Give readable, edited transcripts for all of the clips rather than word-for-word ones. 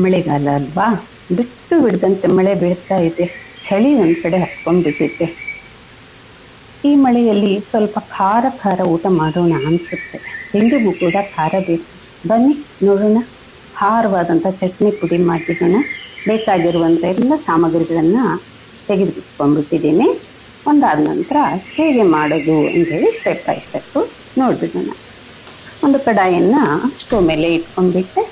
ಮಳೆಗಾಲ ಅಲ್ವಾ, ಬಿಟ್ಟು ಬಿಡದಂತೆ ಮಳೆ ಬೀಳ್ತಾ ಇದೆ. ಚಳಿ ಒಂದು ಕಡೆ ಹತ್ಕೊಂಡ್ಬಿಟ್ಟಿದೆ. ಈ ಮಳೆಯಲ್ಲಿ ಸ್ವಲ್ಪ ಖಾರ ಖಾರ ಊಟ ಮಾಡೋಣ ಅನಿಸುತ್ತೆ. ತಿಂಡಿಗೂ ಕೂಡ ಖಾರ ಬೇಕು. ಬನ್ನಿ ನೋಡೋಣ. ಖಾರವಾದಂಥ ಚಟ್ನಿ ಪುಡಿ ಮಾಡಿಬಿಡೋಣ. ಬೇಕಾಗಿರುವಂಥ ಎಲ್ಲ ಸಾಮಗ್ರಿಗಳನ್ನು ತೆಗೆದುಬಿಟ್ಕೊಂಡ್ಬಿಟ್ಟಿದ್ದೀನಿ. ಒಂದಾದ ನಂತರ ಹೇಗೆ ಮಾಡೋದು ಅಂತೇಳಿ ಸ್ಟೆಪ್ ಬೈ ಸ್ಟೆಪ್ಪು ನೋಡಿಬಿಡೋಣ. ಒಂದು ಕಡಾಯಿಯನ್ನು ಸ್ಟವ್ ಮೇಲೆ ಇಟ್ಕೊಂಡ್ಬಿಟ್ಟೆ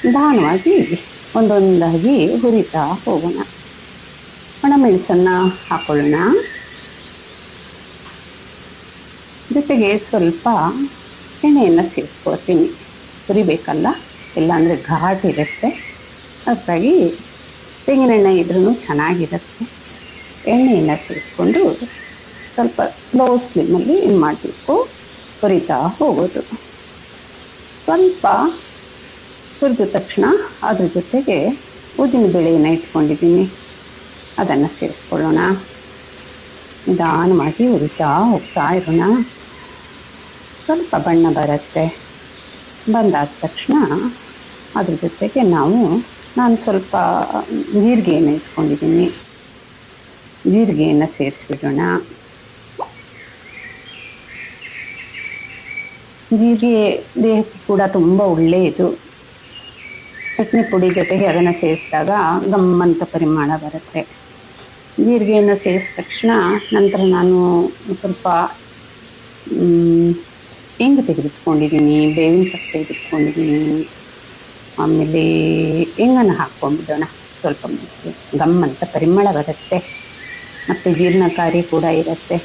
ನಿಧಾನವಾಗಿ ಒಂದೊಂದಾಗಿ ಹುರಿತಾ ಹೋಗೋಣ. ಒಣಮೆಣಸನ್ನು ಹಾಕೊಳ್ಳೋಣ. ಜೊತೆಗೆ ಸ್ವಲ್ಪ ಎಣ್ಣೆಯನ್ನು ಸೇರಿಸ್ಕೊಳ್ತೀನಿ. ಹುರಿಬೇಕಲ್ಲ, ಇಲ್ಲಾಂದರೆ ಘಾಟ್ ಇರುತ್ತೆ. ಹಾಗಾಗಿ ತೆಂಗಿನೆಣ್ಣೆ ಇದ್ರೂ ಚೆನ್ನಾಗಿರುತ್ತೆ. ಎಣ್ಣೆಯನ್ನು ಸೇರಿಸ್ಕೊಂಡು ಸ್ವಲ್ಪ ಲೋ ಸ್ಲಿಮ್ಮಲ್ಲಿ ಏನು ಮಾಡಬೇಕು, ಹುರಿತಾ ಹೋಗೋದು. ಸ್ವಲ್ಪ ಹುರಿದ ತಕ್ಷಣ ಅದ್ರ ಜೊತೆಗೆ ಉದ್ದಿನ ಬೇಳೆಯನ್ನು ಇಟ್ಕೊಂಡಿದ್ದೀನಿ, ಅದನ್ನು ಸೇರಿಸ್ಕೊಳ್ಳೋಣ. ನಿಧಾನವಾಗಿ ಹುರಿತಾ ಹೋಗ್ತಾ ಇರೋಣ. ಸ್ವಲ್ಪ ಬಣ್ಣ ಬರುತ್ತೆ. ಬಂದಾದ ತಕ್ಷಣ ಅದ್ರ ಜೊತೆಗೆ ನಾನು ಸ್ವಲ್ಪ ಜೀರಿಗೆಯನ್ನು ಇಟ್ಕೊಂಡಿದ್ದೀನಿ, ಜೀರಿಗೆಯನ್ನು ಸೇರಿಸ್ಬಿಡೋಣ. ಜೀರಿಗೆ ದೇಹಕ್ಕೆ ಕೂಡ ತುಂಬ ಒಳ್ಳೆಯದು. ಚಟ್ನಿ ಪುಡಿ ಜೊತೆಗೆ ಅದನ್ನು ಸೇರಿಸಿದಾಗ ಗಮ್ಮಂತ ಪರಿಮಾಣ ಬರುತ್ತೆ. ಜೀರಿಗೆಯನ್ನು ಸೇರಿಸಿದ ತಕ್ಷಣ ನಂತರ ನಾನು ಸ್ವಲ್ಪ ಹಿಂಗೆ ತೆಗೆದಿಟ್ಕೊಂಡಿದ್ದೀನಿ, ಬೇವಿನ ಸೊಪ್ಪು ತೆಗೆದಿಟ್ಕೊಂಡಿದ್ದೀನಿ. ಆಮೇಲೆ ಹಿಂಗನ್ನು ಹಾಕ್ಕೊಂಡ್ಬಿಡೋಣ. ಸ್ವಲ್ಪ ಗಮ್ಮಂತ ಪರಿಮಳ ಬರುತ್ತೆ ಮತ್ತು ಜೀರ್ಣಕಾರಿ ಕೂಡ ಇರುತ್ತೆ.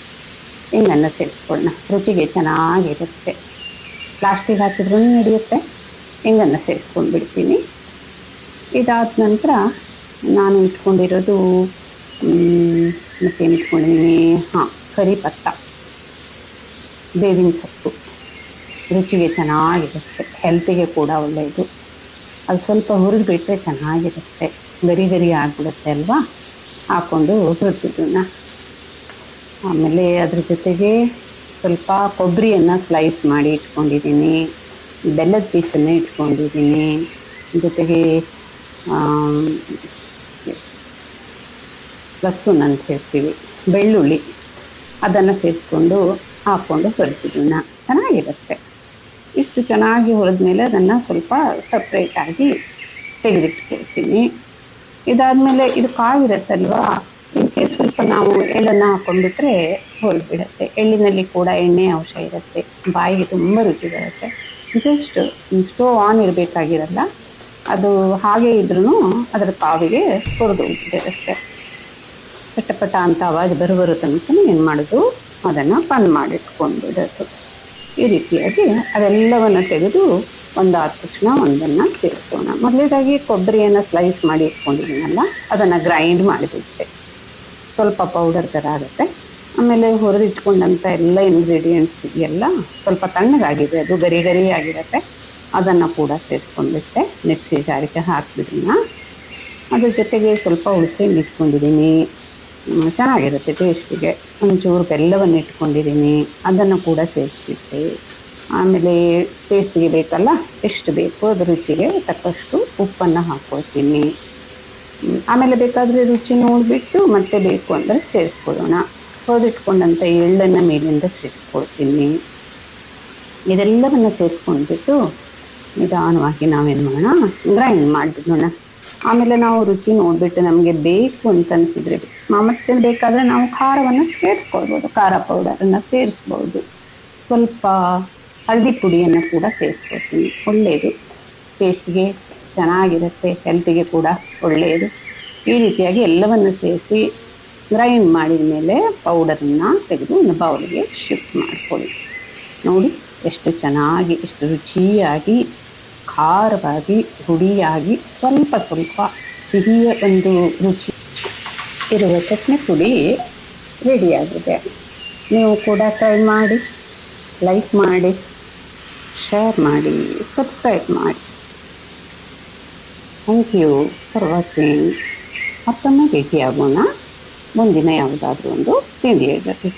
ಹಿಂಗನ್ನು ಸೇರಿಸ್ಕೊಳ್ಳೋಣ, ರುಚಿಗೆ ಚೆನ್ನಾಗಿರುತ್ತೆ. ಪ್ಲಾಸ್ಟಿಕ್ ಹಾಕಿದ್ರೂ ನಡೆಯುತ್ತೆ. ಹಿಂಗನ್ನು ಸೇರಿಸ್ಕೊಂಡು ಬಿಡ್ತೀನಿ. ಇದಾದ ನಂತರ ನಾನು ಇಟ್ಕೊಂಡಿರೋದು ಮತ್ತೇನು ಇಟ್ಕೊಂಡಿದ್ದೀನಿ, ಕರಿಪತ್ತ, ಬೇವಿನ ಸೊಪ್ಪು ರುಚಿಗೆ ಚೆನ್ನಾಗಿರುತ್ತೆ, ಹೆಲ್ತಿಗೆ ಕೂಡ ಒಳ್ಳೆಯದು. ಅದು ಸ್ವಲ್ಪ ಹುರಿದ್ಬಿಟ್ರೆ ಚೆನ್ನಾಗಿರುತ್ತೆ. ಗರಿ ಗರಿ ಆಗಿಬಿಡುತ್ತೆ ಅಲ್ವಾ, ಹಾಕ್ಕೊಂಡು ಹುರಿದಿದ್ದನ್ನ. ಆಮೇಲೆ ಅದ್ರ ಜೊತೆಗೆ ಸ್ವಲ್ಪ ಕೊಬ್ಬರಿಯನ್ನು ಸ್ಲೈಸ್ ಮಾಡಿ ಇಟ್ಕೊಂಡಿದ್ದೀನಿ, ಬೆಲ್ಲದ ಪೀಸನ್ನು ಇಟ್ಕೊಂಡಿದ್ದೀನಿ. ಜೊತೆಗೆ ಲಸೂನ್ ಅಂತ ಹೇಳ್ತೀವಿ, ಬೆಳ್ಳುಳ್ಳಿ, ಅದನ್ನು ಸೇರಿಸ್ಕೊಂಡು ಹಾಕ್ಕೊಂಡು ಹುರಿದಿದ್ದನ್ನ ಚೆನ್ನಾಗಿರುತ್ತೆ. ಇಷ್ಟು ಚೆನ್ನಾಗಿ ಹುರಿದ್ಮೇಲೆ ಅದನ್ನು ಸ್ವಲ್ಪ ಸಪ್ರೇಟಾಗಿ ತೆಗೆದಿಟ್ಕೊಳ್ತೀನಿ. ಇದಾದಮೇಲೆ ಇದು ಕಾವಿರುತ್ತಲ್ವ, ಇದಕ್ಕೆ ಸ್ವಲ್ಪ ನಾವು ಎಳ್ಳನ್ನು ಹಾಕ್ಕೊಂಡ್ಬಿಟ್ರೆ ಹೊರಬಿಡುತ್ತೆ. ಎಳ್ಳಿನಲ್ಲಿ ಕೂಡ ಎಣ್ಣೆ ಅಂಶ ಇರುತ್ತೆ, ಬಾಯಿಗೆ ತುಂಬ ರುಚಿ ಬರುತ್ತೆ. ಜಸ್ಟ್ ಸ್ಟೋವ್ ಆನ್ ಇರಬೇಕಾಗಿರಲ್ಲ, ಅದು ಹಾಗೆ ಇದ್ರೂ ಅದರ ಕಾವಿಗೆ ಹುರಿದು ಹೋಗ್ಬಿಟ್ಟಿರುತ್ತೆ. ಪಟ ಅಂತ ಆವಾಜ್ ಬರೋ ತನಕ ಏನು ಮಾಡೋದು, ಅದನ್ನು ಬಂದ್ ಮಾಡಿಟ್ಕೊಂಡ್ಬಿಡೋದು. ಈ ರೀತಿಯಾಗಿ ಅದೆಲ್ಲವನ್ನು ತೆಗೆದು ಒಂದಾದ ತಕ್ಷಣ ಒಂದನ್ನು ಸೇರಿಸೋಣ. ಮೊದಲೇದಾಗಿ ಕೊಬ್ಬರಿಯನ್ನು ಸ್ಲೈಸ್ ಮಾಡಿ ಇಟ್ಕೊಂಡಿದ್ದೀನಲ್ಲ, ಅದನ್ನು ಗ್ರೈಂಡ್ ಮಾಡಿಬಿಟ್ಟೆ. ಸ್ವಲ್ಪ ಪೌಡರ್ ಥರ ಆಗುತ್ತೆ. ಆಮೇಲೆ ಹುರಿದಿಟ್ಕೊಂಡಂಥ ಎಲ್ಲ ಇಂಗ್ರೀಡಿಯೆಂಟ್ಸ್ ಇದೆಯಲ್ಲ, ಸ್ವಲ್ಪ ತಣ್ಣಗಾಗಿದೆ, ಅದು ಗರಿ ಗರಿ ಆಗಿರುತ್ತೆ. ಅದನ್ನು ಕೂಡ ಸೇರಿಸ್ಕೊಂಡ್ಬಿಟ್ಟೆ, ಮಿಕ್ಸಿ ಜಾರಿಗೆ ಹಾಕಿಬಿಡೋಣ. ಅದ್ರ ಜೊತೆಗೆ ಸ್ವಲ್ಪ ಹುಣಸೆಹಣ್ಣು ಇಟ್ಕೊಂಡಿದ್ದೀನಿ, ಚೆನ್ನಾಗಿರುತ್ತೆ ಟೇಸ್ಟಿಗೆ. ಒಂಚೂರು ಬೆಲ್ಲವನ್ನು ಇಟ್ಕೊಂಡಿದ್ದೀನಿ, ಅದನ್ನು ಕೂಡ ಸೇರಿಸ್ಬಿಟ್ಟೆ. ಆಮೇಲೆ ಟೇಸ್ಟಿಗೆ ಬೇಕಲ್ಲ, ಎಷ್ಟು ಬೇಕು ಅದು ರುಚಿಗೆ ತಕ್ಕಷ್ಟು ಉಪ್ಪನ್ನು ಹಾಕ್ಕೊಳ್ತೀನಿ. ಆಮೇಲೆ ಬೇಕಾದರೆ ರುಚಿ ನೋಡಿಬಿಟ್ಟು ಮತ್ತೆ ಬೇಕು ಅಂದರೆ ಸೇರಿಸ್ಕೊಳ್ಳೋಣ. ಹೊರದಿಟ್ಕೊಂಡಂಥ ಎಳ್ಳನ್ನು ಮೇಲಿಂದ ಸೇರಿಸ್ಕೊಳ್ತೀನಿ. ಇದೆಲ್ಲವನ್ನು ಸೇರಿಸ್ಕೊಂಡ್ಬಿಟ್ಟು ನಿಧಾನವಾಗಿ ನಾವೇನು ಮಾಡೋಣ, ಗ್ರೈಂಡ್ ಮಾಡಿಬಿಡೋಣ. ಆಮೇಲೆ ನಾವು ರುಚಿ ನೋಡಿಬಿಟ್ಟು ನಮಗೆ ಬೇಕು ಅಂತ ಅನಿಸಿದರೆ ಮತ್ತೆ ಬೇಕಾದರೆ ನಾವು ಖಾರವನ್ನು ಸೇರಿಸ್ಕೊಳ್ಬೋದು, ಖಾರ ಪೌಡರನ್ನು ಸೇರಿಸ್ಬೋದು. ಸ್ವಲ್ಪ ಹಳದಿ ಪುಡಿಯನ್ನು ಕೂಡ ಸೇರಿಸ್ಕೊಳ್ತೀನಿ, ಒಳ್ಳೆಯದು, ಟೇಸ್ಟಿಗೆ ಚೆನ್ನಾಗಿರುತ್ತೆ, ಹೆಲ್ತಿಗೆ ಕೂಡ ಒಳ್ಳೆಯದು. ಈ ರೀತಿಯಾಗಿ ಎಲ್ಲವನ್ನು ಸೇರಿಸಿ ಗ್ರೈಂಡ್ ಮಾಡಿದ ಮೇಲೆ ಪೌಡರನ್ನು ತೆಗೆದು ಒಂದು ಬೌಲ್ಗೆ ಶಿಫ್ಟ್ ಮಾಡಿಕೊಳ್ಳಿ. ನೋಡಿ ಎಷ್ಟು ಚೆನ್ನಾಗಿ, ಎಷ್ಟು ರುಚಿಯಾಗಿ, ಖಾರವಾಗಿ, ಹುಡಿಯಾಗಿ, ಸ್ವಲ್ಪ ಸ್ವಲ್ಪ ಸಿಹಿಯ ಒಂದು ರುಚಿ ಇರುವ ಚಟ್ನಿ ಪುಡಿ ರೆಡಿಯಾಗಿದೆ. ನೀವು ಕೂಡ ಟ್ರೈ ಮಾಡಿ, ಲೈಕ್ ಮಾಡಿ, ಶೇರ್ ಮಾಡಿ, ಸಬ್ಸ್ಕ್ರೈಬ್ ಮಾಡಿ. Thank you for watching. ಮತ್ತೊಮ್ಮೆ ಭೇಟಿಯಾಗೋಣ ಮುಂದಿನ ಯಾವುದಾದ್ರೂ ಒಂದು ತಿಂಡಿಯ ಜೊತೆ.